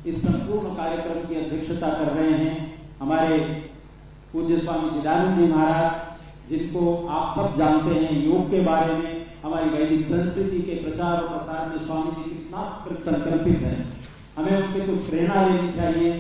इस संपूर्ण कार्यक्रम की अध्यक्षता कर रहे हैं हमारे पूज्य स्वामी चिदानंद जी महाराज, जिनको आप सब जानते हैं योग के बारे में, हमारी वैदिक संस्कृति के प्रचार और प्रसार में स्वामी जी कितना संकल्पित है। हमें उनसे कुछ प्रेरणा लेनी चाहिए।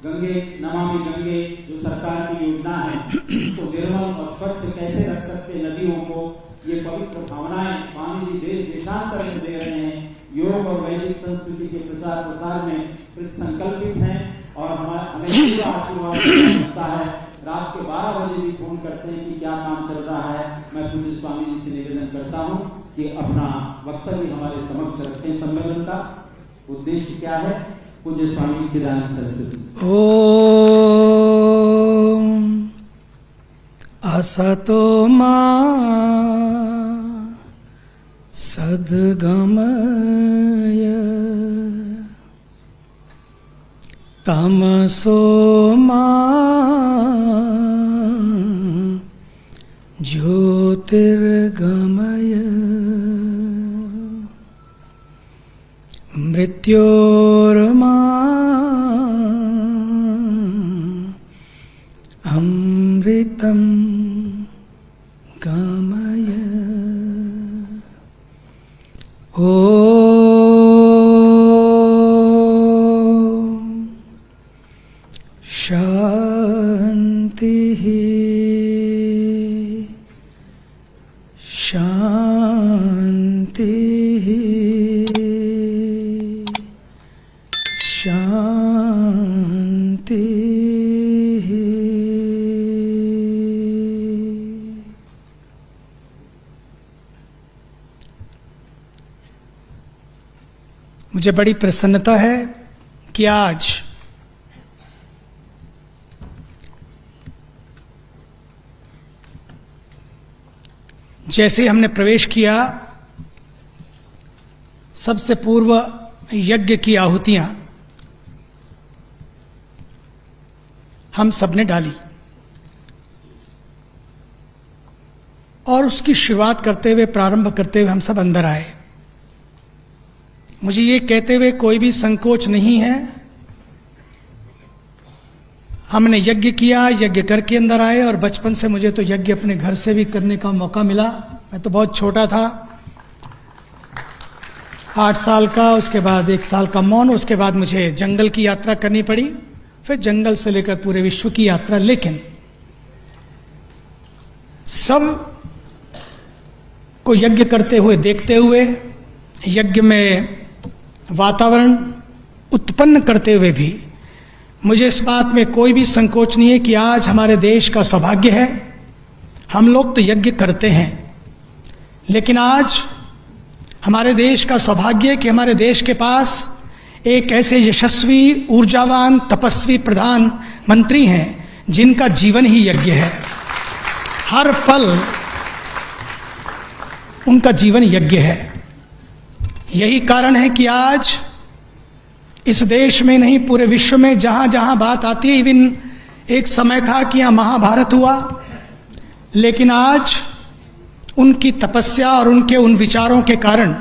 गंगे नमामि गंगे जो सरकार की योजना है, उसको निर्मल और स्वच्छ कैसे रख सकते नदियों को, ये पवित्र भावनाएं स्वामी जी देश देशांतर में दे रहे हैं। योग और वैदिक संस्कृति के प्रचार प्रसार में कृत संकल्पित हैं और हमें पूरा आशीर्वाद मिलता है। रात के 12 बजे भी फोन करते हैं कि क्या काम चल रहा है। मैं पूज्य स्वामी जी से निवेदन करता हूं कि अपना वक्तव्य हमारे समक्ष रखें। सम्मेलन का उद्देश्य क्या है? पूज्य स्वामी चिदानंद सरस्वती। ओम असतो मा सद्गमय तमसो मा ज्योतिर्गमय मृत्योर्मा अमृतं गमय। ओम शांति शांति शांति। मुझे बड़ी प्रसन्नता है कि आज जैसे हमने प्रवेश किया, सबसे पूर्व यज्ञ की आहुतियां हम सबने डाली और उसकी शुरुआत करते हुए, प्रारंभ करते हुए हम सब अंदर आए। मुझे ये कहते हुए कोई भी संकोच नहीं है। हमने यज्ञ किया, यज्ञ करके अंदर आए और बचपन से मुझे तो यज्ञ अपने घर से भी करने का मौका मिला। मैं तो बहुत छोटा था, 8 साल का, उसके बाद 1 साल का मौन, उसके बाद मुझे जंगल की यात्रा करनी पड़ी, फिर जंगल से लेकर पूरे विश्व की यात्रा। लेकिन सब को यज्ञ करते हुए देखते हुए, यज्ञ में वातावरण उत्पन्न करते हुए भी मुझे इस बात में कोई भी संकोच नहीं है कि आज हमारे देश का सौभाग्य है। हम लोग तो यज्ञ करते हैं, लेकिन आज हमारे देश का सौभाग्य है कि हमारे देश के पास एक ऐसे यशस्वी, ऊर्जावान, तपस्वी प्रधानमंत्री हैं जिनका जीवन ही यज्ञ है। हर पल उनका जीवन यज्ञ है। यही कारण है कि आज इस देश में नहीं, पूरे विश्व में जहां जहां बात आती है, इवन एक समय था कि यहां महाभारत हुआ, लेकिन आज उनकी तपस्या और उनके उन विचारों के कारण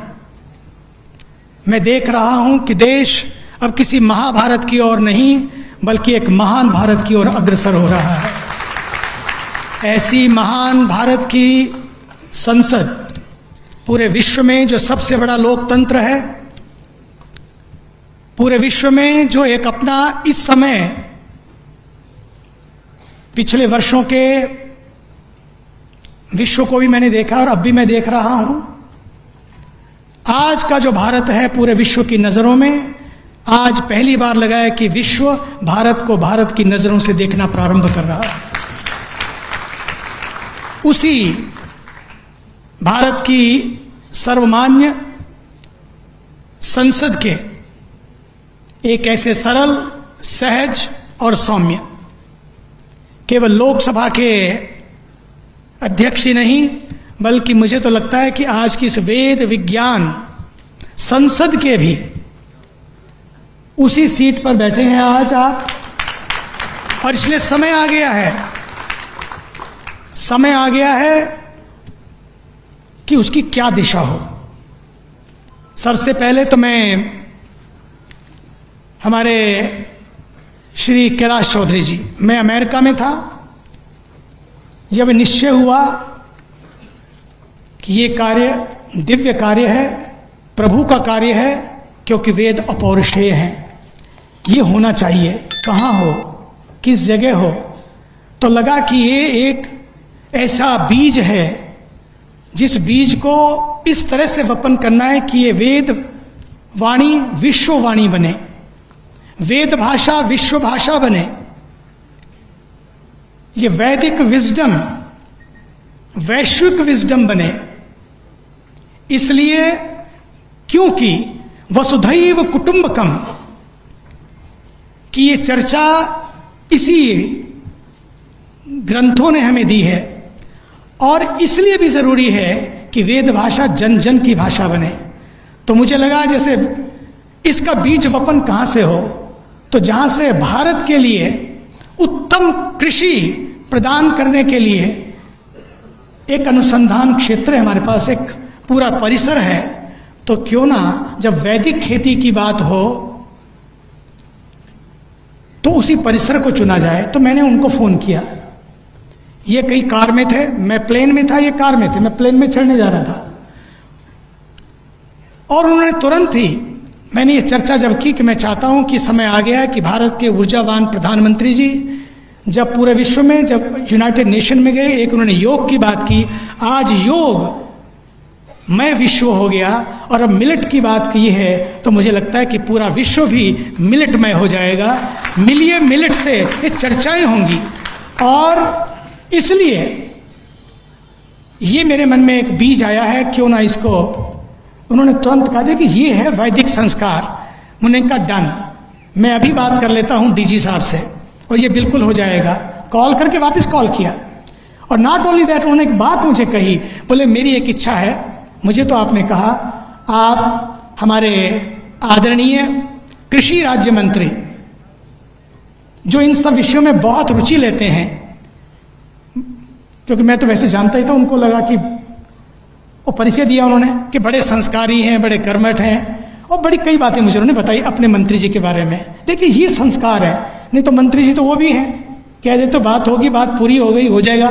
मैं देख रहा हूं कि देश अब किसी महाभारत की ओर नहीं, बल्कि एक महान भारत की ओर अग्रसर हो रहा है। ऐसी महान भारत की संसद पूरे विश्व में, जो सबसे बड़ा लोकतंत्र है, पूरे विश्व में जो एक अपना इस समय, पिछले वर्षों के विश्व को भी मैंने देखा और अब भी मैं देख रहा हूं, आज का जो भारत है पूरे विश्व की नजरों में, आज पहली बार लगा है कि विश्व भारत को भारत की नजरों से देखना प्रारंभ कर रहा है। उसी भारत की सर्वमान्य संसद के एक ऐसे सरल, सहज और सौम्य, केवल लोकसभा के अध्यक्ष ही नहीं, बल्कि मुझे तो लगता है कि आज की इस वेद विज्ञान संसद के भी उसी सीट पर बैठे हैं आज आप। और इसलिए समय आ गया है, समय आ गया है कि उसकी क्या दिशा हो। सबसे पहले तो मैं हमारे श्री कैलाश चौधरी जी, मैं अमेरिका में था जब निश्चय हुआ कि ये कार्य दिव्य कार्य है, प्रभु का कार्य है, क्योंकि वेद अपौरुषेय हैं, ये होना चाहिए। कहाँ हो, किस जगह हो, तो लगा कि ये एक ऐसा बीज है जिस बीज को इस तरह से वपन करना है कि ये वेद वाणी विश्ववाणी बने, वेद भाषा विश्व भाषा बने, ये वैदिक विजडम वैश्विक विजडम बने। इसलिए क्योंकि वसुधैव कुटुंबकम की ये चर्चा इसी ग्रंथों ने हमें दी है, और इसलिए भी जरूरी है कि वेद भाषा जन जन की भाषा बने। तो मुझे लगा जैसे इसका बीज वपन कहाँ से हो, तो जहाँ से भारत के लिए उत्तम कृषि प्रदान करने के लिए एक अनुसंधान क्षेत्र है, हमारे पास एक पूरा परिसर है, तो क्यों ना जब वैदिक खेती की बात हो तो उसी परिसर को चुना जाए। तो मैंने उनको फोन किया, ये कई कार में थे, मैं प्लेन में था, ये कार में थे, मैं प्लेन में चढ़ने जा रहा था, और उन्होंने तुरंत ही मैंने ये चर्चा जब की कि मैं चाहता हूं कि समय आ गया है कि भारत के ऊर्जावान प्रधानमंत्री जी जब पूरे विश्व में जब यूनाइटेड नेशन में गए, एक उन्होंने योग की बात की, आज योग मैं विश्व हो गया, और अब मिलेट की बात की है, तो मुझे लगता है कि पूरा विश्व भी मिलेटमय हो जाएगा। मिलिए मिलेट से ये चर्चाएं होंगी, और इसलिए ये मेरे मन में एक बीज आया है, क्यों ना इसको, उन्होंने तुरंत कहा था कि ये है वैदिक संस्कार। उन्होंने कहा डन, मैं अभी बात कर लेता हूं डीजी साहब से और ये बिल्कुल हो जाएगा। कॉल करके वापस कॉल किया, और नॉट ओनली दैट, उन्होंने एक बात मुझे कही, बोले मेरी एक इच्छा है, मुझे तो आपने कहा आप हमारे आदरणीय कृषि राज्य मंत्री जो इन सब विषयों में बहुत रुचि लेते हैं, क्योंकि मैं तो वैसे जानता ही था, उनको लगा कि वो परिचय दिया उन्होंने कि बड़े संस्कारी हैं, बड़े कर्मठ हैं, और बड़ी कई बातें मुझे उन्होंने बताई अपने मंत्री जी के बारे में। देखिए ये संस्कार है, नहीं तो मंत्री जी तो वो भी हैं, कह दे तो बात होगी, बात पूरी हो गई, हो जाएगा।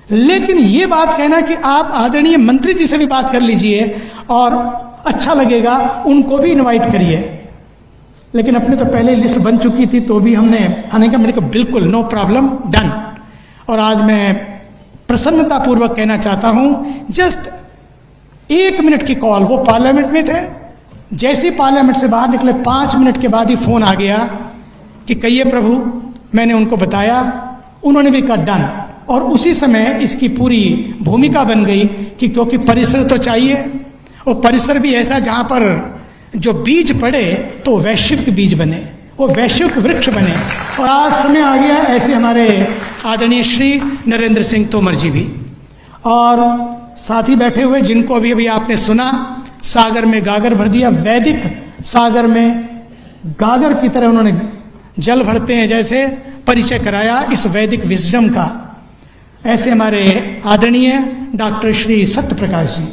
लेकिन ये बात कहना कि आप आदरणीय मंत्री जी से भी बात कर लीजिए और अच्छा लगेगा, उनको भी इनवाइट करिए। लेकिन अपने तो पहले लिस्ट बन चुकी थी, तो भी हमने कहा मेरे को बिल्कुल नो प्रॉब्लम, डन। और आज मैं प्रसन्नतापूर्वक कहना चाहता हूं, जस्ट 1 मिनट की कॉल, वो पार्लियामेंट में थे, जैसे पार्लियामेंट से बाहर निकले 5 मिनट के बाद ही फोन आ गया कि कहिए प्रभु। मैंने उनको बताया, उन्होंने भी कहा डन, और उसी समय इसकी पूरी भूमिका बन गई कि क्योंकि परिसर तो चाहिए, और परिसर भी ऐसा जहां पर जो बीज पड़े तो वैश्विक बीज बने, वो वैश्विक वृक्ष बने। और आज समय आ गया ऐसे हमारे आदरणीय श्री नरेंद्र सिंह तोमर जी भी, और साथ ही बैठे हुए जिनको अभी अभी आपने सुना, सागर में गागर भर दिया, वैदिक सागर में गागर की तरह उन्होंने जल भरते हैं, जैसे परिचय कराया इस वैदिक विजडम का। ऐसे हमारे आदरणीय डॉक्टर श्री सत्य प्रकाश जी,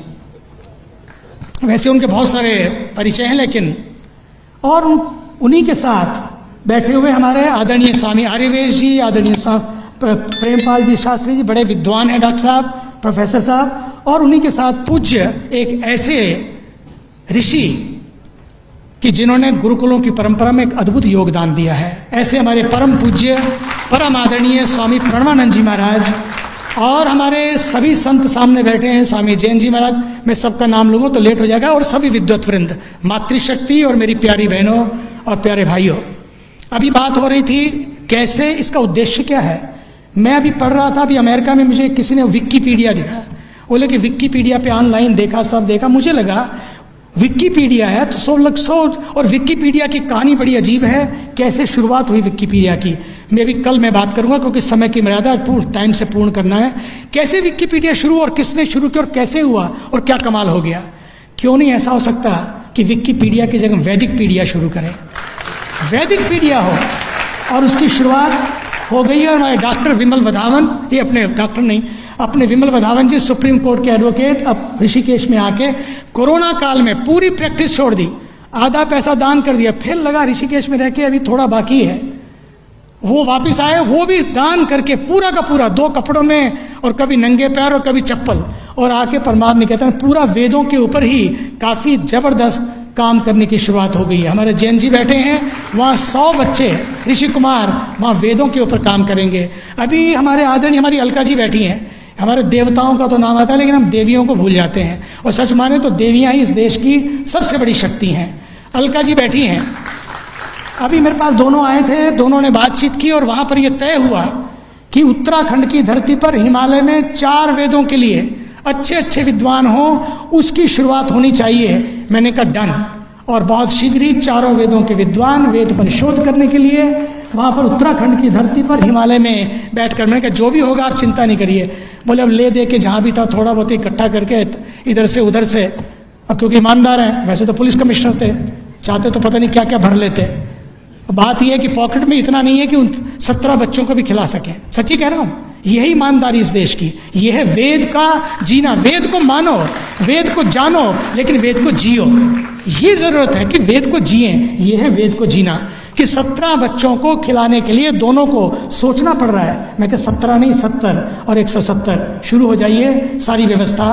वैसे उनके बहुत सारे परिचय हैं, लेकिन और उन्हीं के साथ बैठे हुए हमारे आदरणीय स्वामी आर्यवेश जी, आदरणीय प्रेमपाल जी शास्त्री जी, बड़े विद्वान हैं डॉक्टर साहब, प्रोफेसर साहब, और उन्हीं के साथ पूज्य एक ऐसे ऋषि कि जिन्होंने गुरुकुलों की परंपरा में एक अद्भुत योगदान दिया है। ऐसे हमारे परम पूज्य परम आदरणीय स्वामी प्रणवानंद जी महाराज, और हमारे सभी संत सामने बैठे हैं, स्वामी जैन जी महाराज, मैं सबका नाम लूंगा तो लेट हो जाएगा, और सभी विद्वत वृंद, मातृशक्ति और मेरी प्यारी बहनों और प्यारे भाइयों। अभी बात हो रही थी कैसे, इसका उद्देश्य क्या है। मैं अभी पढ़ रहा था, अभी अमेरिका में मुझे किसी ने विकिपीडिया दिखा, बोले कि विकिपीडिया पे ऑनलाइन देखा, सब देखा, मुझे लगा विकिपीडिया है तो और विकिपीडिया की कहानी बड़ी अजीब है, कैसे शुरुआत हुई विकिपीडिया की। मैं भी कल मैं बात करूंगा, क्योंकि समय की मर्यादा टाइम से पूर्ण करना है। कैसे विकिपीडिया शुरू, और किसने शुरू किया, और कैसे हुआ, और क्या कमाल हो गया। क्यों नहीं ऐसा हो सकता कि विकिपीडिया की जगह वैदिक पीडिया शुरू करें, वैदिक पीडिया हो, और उसकी शुरुआत हो गई है। हमारे डॉक्टर विमल वधावन, ये अपने डॉक्टर नहीं, अपने विमल वधावन जी सुप्रीम कोर्ट के एडवोकेट, अब ऋषिकेश में आके कोरोना काल में पूरी प्रैक्टिस छोड़ दी, आधा पैसा दान कर दिया, फिर लगा ऋषिकेश में रह के अभी थोड़ा बाकी है, वो वापस आए, वो भी दान करके पूरा का पूरा 2 कपड़ों में, और कभी नंगे पैर और कभी चप्पल, और आके परमात्मा निकेतन पूरा वेदों के ऊपर ही काफ़ी जबरदस्त काम करने की शुरुआत हो गई है। हमारे जैन जी बैठे हैं, वहाँ 100 बच्चे ऋषि कुमार वहाँ वेदों के ऊपर काम करेंगे। अभी हमारे आदरणीय हमारी अलका जी बैठी हैं, हमारे देवताओं का तो नाम आता है लेकिन हम देवियों को भूल जाते हैं, और सच माने तो देवियाँ ही इस देश की सबसे बड़ी शक्ति हैं। अलका जी बैठी हैं, अभी मेरे पास दोनों आए थे, दोनों ने बातचीत की और वहाँ पर यह तय हुआ कि उत्तराखंड की धरती पर हिमालय में 4 वेदों के लिए अच्छे अच्छे विद्वान हो, उसकी शुरुआत होनी चाहिए। मैंने कहा डन, और बहुत शीघ्र ही 4 वेदों के विद्वान वेद पर शोध करने के लिए वहाँ पर उत्तराखंड की धरती पर हिमालय में बैठकर, मैंने कहा जो भी होगा आप चिंता नहीं करिए। बोले अब ले दे के जहाँ भी था थोड़ा बहुत इकट्ठा करके इधर से उधर से, और क्योंकि ईमानदार हैं, वैसे तो पुलिस कमिश्नर थे, चाहते तो पता नहीं क्या क्या भर लेते। बात यह है कि पॉकेट में इतना नहीं है कि उन 17 बच्चों को भी खिला सकें। सच्ची कह रहा हूँ, यही ईमानदारी इस देश की, यह है वेद का जीना। वेद को मानो, वेद को जानो, लेकिन वेद को जियो। ये जरूरत है कि वेद को जिए, यह है वेद को जीना। कि 17 बच्चों को खिलाने के लिए दोनों को सोचना पड़ रहा है। मैं कह 17 नहीं 70 और 170 शुरू हो जाइए, सारी व्यवस्था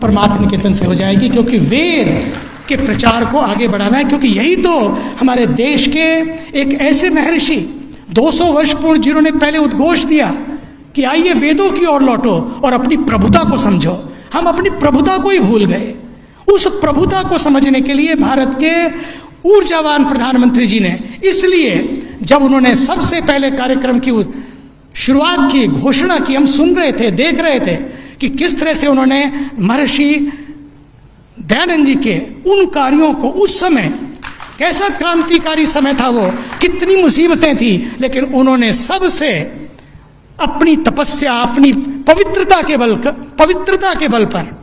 परमात्मा निकेतन से हो जाएगी, क्योंकि वेद के प्रचार को आगे बढ़ाना है। क्योंकि यही तो हमारे देश के एक ऐसे महर्षि 200 वर्ष पूर्व जिन्होंने पहले उद्घोष दिया कि आइए वेदों की ओर लौटो और अपनी प्रभुता को समझो। हम अपनी प्रभुता को ही भूल गए। उस प्रभुता को समझने के लिए भारत के ऊर्जावान प्रधानमंत्री जी ने, इसलिए जब उन्होंने सबसे पहले कार्यक्रम की शुरुआत की, घोषणा की, हम सुन रहे थे, देख रहे थे कि किस तरह से उन्होंने महर्षि दयानंद जी के उन कार्यों को, उस समय कैसा क्रांतिकारी समय था वो, कितनी मुसीबतें थी, लेकिन उन्होंने सबसे अपनी तपस्या, अपनी पवित्रता के बल पर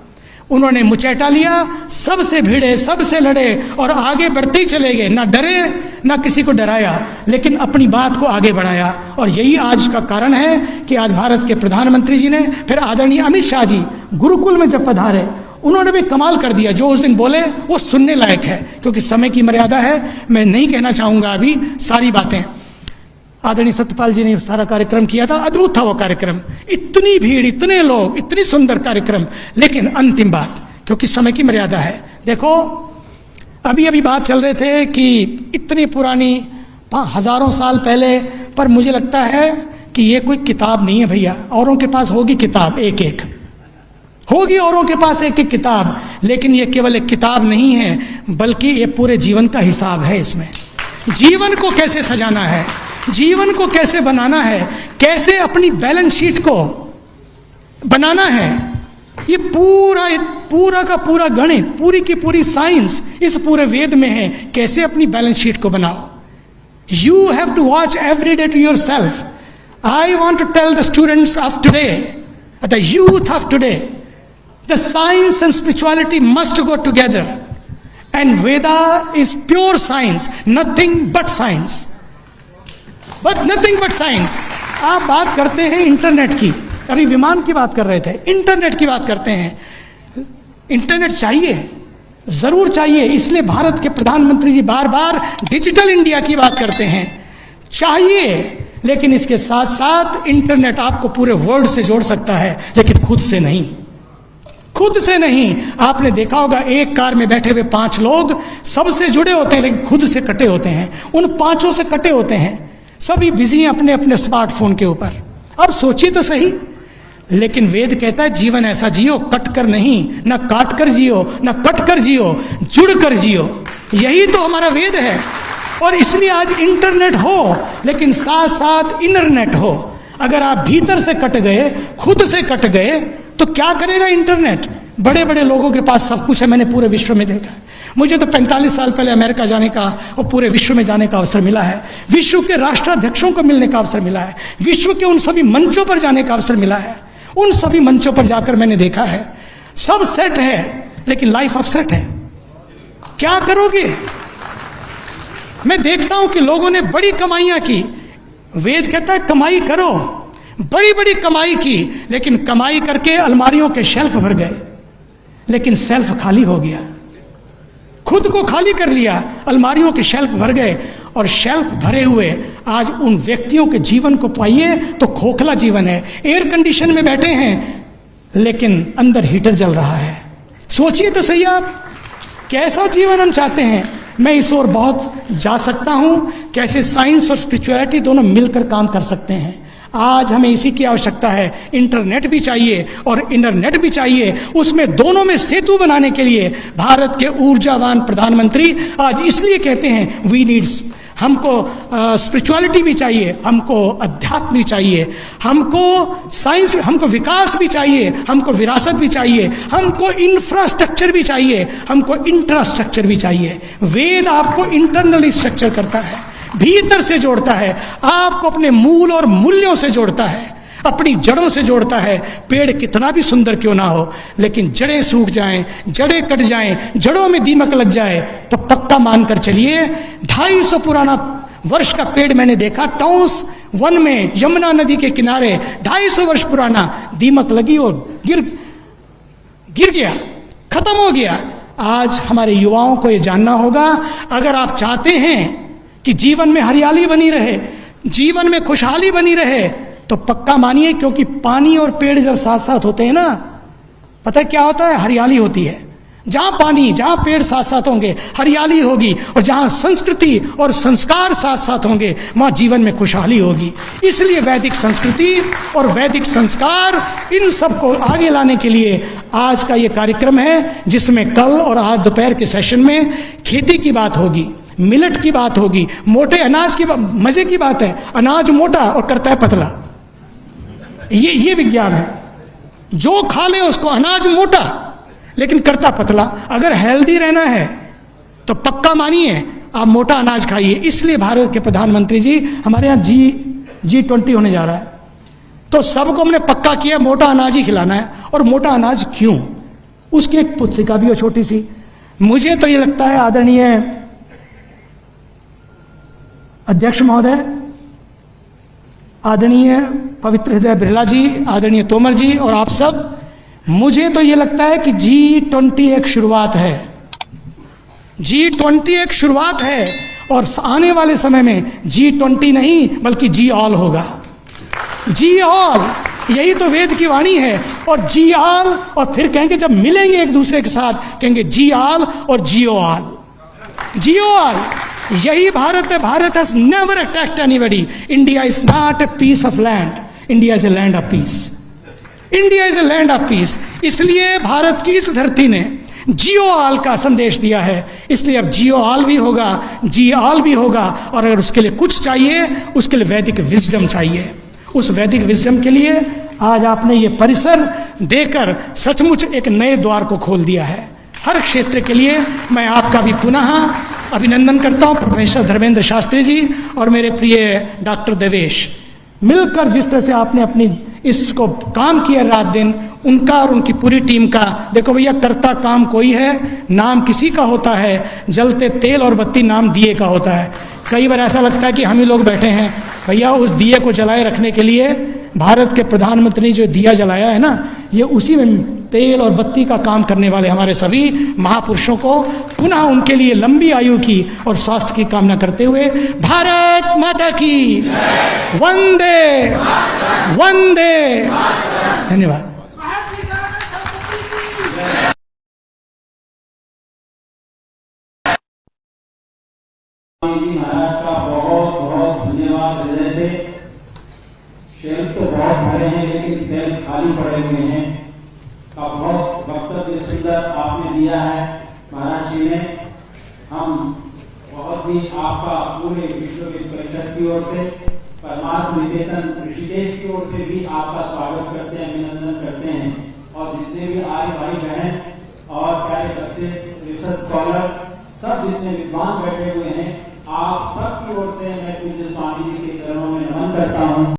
उन्होंने मुचैटा लिया, सबसे भिड़े, सबसे लड़े और आगे बढ़ते ही चले गए। ना डरे, ना किसी को डराया, लेकिन अपनी बात को आगे बढ़ाया। और यही आज का कारण है कि आज भारत के प्रधानमंत्री जी ने, फिर आदरणीय अमित शाह जी गुरुकुल में जब पधारे, उन्होंने भी कमाल कर दिया। जो उस दिन बोले वो सुनने लायक है, क्योंकि समय की मर्यादा है, मैं नहीं कहना चाहूँगा अभी सारी बातें। आदरणीय सत्यपाल जी ने सारा कार्यक्रम किया था, अद्भुत था वो कार्यक्रम, इतनी भीड़, इतने लोग, इतनी सुंदर कार्यक्रम। लेकिन अंतिम बात, क्योंकि समय की मर्यादा है, देखो अभी बात चल रहे थे कि इतनी पुरानी, हजारों साल पहले, पर मुझे लगता है कि ये कोई किताब नहीं है भैया। औरों के पास होगी किताब, एक एक होगी, औरों के पास एक एक किताब, लेकिन ये केवल एक किताब नहीं है, बल्कि ये पूरे जीवन का हिसाब है। इसमें जीवन को कैसे सजाना है, जीवन को कैसे बनाना है, कैसे अपनी बैलेंस शीट को बनाना है, ये पूरा का पूरा गणित, पूरी की पूरी साइंस इस पूरे वेद में है। कैसे अपनी बैलेंस शीट को बनाओ। You have to watch every day to yourself. I want to tell the students of today, the youth of today, the science and spirituality must go together, and Veda is pure science, nothing but science, but nothing but science. आप बात करते हैं internet की, अभी विमान की बात कर रहे थे, इंटरनेट की बात करते हैं। इंटरनेट चाहिए, जरूर चाहिए, इसलिए भारत के प्रधानमंत्री जी बार बार डिजिटल इंडिया की बात करते हैं। चाहिए, लेकिन इसके साथ साथ इंटरनेट आपको पूरे वर्ल्ड से जोड़ सकता है, लेकिन खुद से नहीं, खुद से नहीं। आपने देखा होगा एक कार में बैठे हुए 5 लोग सबसे जुड़े होते हैं, लेकिन खुद से कटे होते हैं। उन 5 से कटे होते हैं, सभी बिजी हैं अपने अपने स्मार्टफोन के ऊपर। अब सोचिए तो सही, लेकिन वेद कहता है जीवन ऐसा जियो, कट कर नहीं, ना काट कर जियो, ना कट कर जियो, जुड़ कर जियो। यही तो हमारा वेद है। और इसलिए आज इंटरनेट हो, लेकिन साथ साथ इंटरनेट हो। अगर आप भीतर से कट गए, खुद से कट गए, तो क्या करेगा इंटरनेट। बड़े बड़े लोगों के पास सब कुछ है, मैंने पूरे विश्व में देखा है। मुझे तो 45 साल पहले अमेरिका जाने का और पूरे विश्व में जाने का अवसर मिला है। विश्व के राष्ट्राध्यक्षों को मिलने का अवसर मिला है, विश्व के उन सभी मंचों पर जाने का अवसर मिला है। उन सभी मंचों पर जाकर मैंने देखा है, सब सेट है, लेकिन लाइफ अपसेट है। क्या करोगे। मैं देखता हूं कि लोगों ने बड़ी कमाइयां की, वेद कहता है कमाई करो, बड़ी बड़ी कमाई की, लेकिन कमाई करके अलमारियों के शेल्फ भर गए, लेकिन सेल्फ खाली हो गया। खुद को खाली कर लिया, अलमारियों के शेल्फ भर गए, और शेल्फ भरे हुए आज उन व्यक्तियों के जीवन को पाइए तो खोखला जीवन है। एयर कंडीशन में बैठे हैं लेकिन अंदर हीटर जल रहा है। सोचिए तो सही आप, कैसा जीवन हम चाहते हैं। मैं इस ओर बहुत जा सकता हूं, कैसे साइंस और स्पिरिचुअलिटी दोनों मिलकर काम कर सकते हैं। आज हमें इसी की आवश्यकता है। इंटरनेट भी चाहिए और इंटरनेट भी चाहिए, उसमें दोनों में सेतु बनाने के लिए भारत के ऊर्जावान प्रधानमंत्री आज इसलिए कहते हैं वी नीड्स, हमको स्पिरिचुअलिटी भी चाहिए, हमको अध्यात्म भी चाहिए, हमको साइंस, हमको विकास भी चाहिए, हमको विरासत भी चाहिए, हमको इंफ्रास्ट्रक्चर भी चाहिए, हमको इंफ्रास्ट्रक्चर भी चाहिए। वेद आपको इंटरनली स्ट्रक्चर करता है, भीतर से जोड़ता है, आपको अपने मूल और मूल्यों से जोड़ता है, अपनी जड़ों से जोड़ता है। पेड़ कितना भी सुंदर क्यों ना हो, लेकिन जड़ें सूख जाएं, जड़ें कट जाएं, जड़ों में दीमक लग जाए तो पक्का मानकर चलिए 250 पुराना वर्ष का पेड़ मैंने देखा टॉन्स वन में, यमुना नदी के किनारे, 250 वर्ष पुराना, दीमक लगी और गिर गया, खत्म हो गया। आज हमारे युवाओं को यह जानना होगा, अगर आप चाहते हैं कि जीवन में हरियाली बनी रहे, जीवन में खुशहाली बनी रहे, तो पक्का मानिए, क्योंकि पानी और पेड़ जब साथ साथ होते हैं ना, पता है क्या होता है, हरियाली होती है। जहां पानी, जहां पेड़ साथ साथ होंगे हरियाली होगी, और जहां संस्कृति और संस्कार साथ साथ होंगे वहां जीवन में खुशहाली होगी। इसलिए वैदिक संस्कृति और वैदिक संस्कार, इन सबको आगे लाने के लिए आज का ये कार्यक्रम है, जिसमें कल और आज दोपहर के सेशन में खेती की बात होगी, मिलेट की बात होगी, मोटे अनाज की मजे की बात है, अनाज मोटा और करता है पतला, ये विज्ञान है। जो खा ले उसको, अनाज मोटा लेकिन करता पतला। अगर हेल्दी रहना है तो पक्का मानिए आप मोटा अनाज खाइए। इसलिए भारत के प्रधानमंत्री जी, हमारे यहाँ G20 होने जा रहा है, तो सबको हमने पक्का किया मोटा अनाज ही खिलाना है। और मोटा अनाज क्यों, उसकी एक पुस्तिका भी हो छोटी सी। मुझे तो ये लगता है आदरणीय अध्यक्ष महोदय, आदरणीय पवित्र हृदय बिरला जी, आदरणीय तोमर जी और आप सब, मुझे तो ये लगता है कि G20 एक शुरुआत है, G20 एक शुरुआत है, और आने वाले समय में G20 नहीं बल्कि जी ऑल होगा। जी ऑल, यही तो वेद की वाणी है। और जी ऑल, और फिर कहेंगे जब मिलेंगे एक दूसरे के साथ, कहेंगे जी ऑल और जियो ऑल, जियो ऑल। यही भारत है। Bharat has never attacked anybody. India is not a piece of land, India is a land of peace, India is a land of peace. इसलिए भारत की इस धरती ने जियो ऑल का संदेश दिया है। इसलिए अब जियो ऑल भी होगा, जी ऑल भी होगा। और अगर उसके लिए कुछ चाहिए, उसके लिए वैदिक विजडम चाहिए। उस वैदिक विजडम के लिए आज आपने ये परिसर देकर सचमुच एक नए द्वार को खोल दिया है। हर क्षेत्र के लिए मैं आपका भी पुनः अभिनंदन करता हूं। प्रोफेसर धर्मेंद्र शास्त्री जी और मेरे प्रिय डॉक्टर देवेश, मिलकर जिस तरह से आपने अपनी इसको काम किया रात दिन, उनका और उनकी पूरी टीम का। देखो भैया, करता काम कोई है, नाम किसी का होता है, जलते तेल और बत्ती नाम दिए का होता है। कई बार ऐसा लगता है कि हम ही लोग बैठे हैं। भैया, उस दिए को जलाए रखने के लिए भारत के प्रधानमंत्री जो दिया जलाया है ना, ये उसी में तेल और बत्ती का काम करने वाले हमारे सभी महापुरुषों को पुनः उनके लिए लंबी आयु की और स्वास्थ्य की कामना करते हुए, भारत माता की वंदे वंदे। धन्यवाद। महाराज का बहुत बहुत धन्यवाद हृदय से। शेल्फ तो बहुत भरे हैं लेकिन शेल्फ खाली पड़े हुए हैं। का बहुत वक्तव्य सुंदर आपने दिया है महाराज जी ने। हम बहुत ही आपका पूरे विश्व परिषद की ओर से, परमार्थ निकेतन ऋषिकेश की ओर से भी आपका स्वागत करते हैं, अभिनंदन करते हैं। और जितने भी आए भाई बहन और प्यारे बच्चे, रिसर्च स्कॉलर्स, सब जितने विद्वान बैठे हुए हैं, आप सबकी ओर से मैं पूज्य स्वामी जी के चरणों में नमन करता हूँ।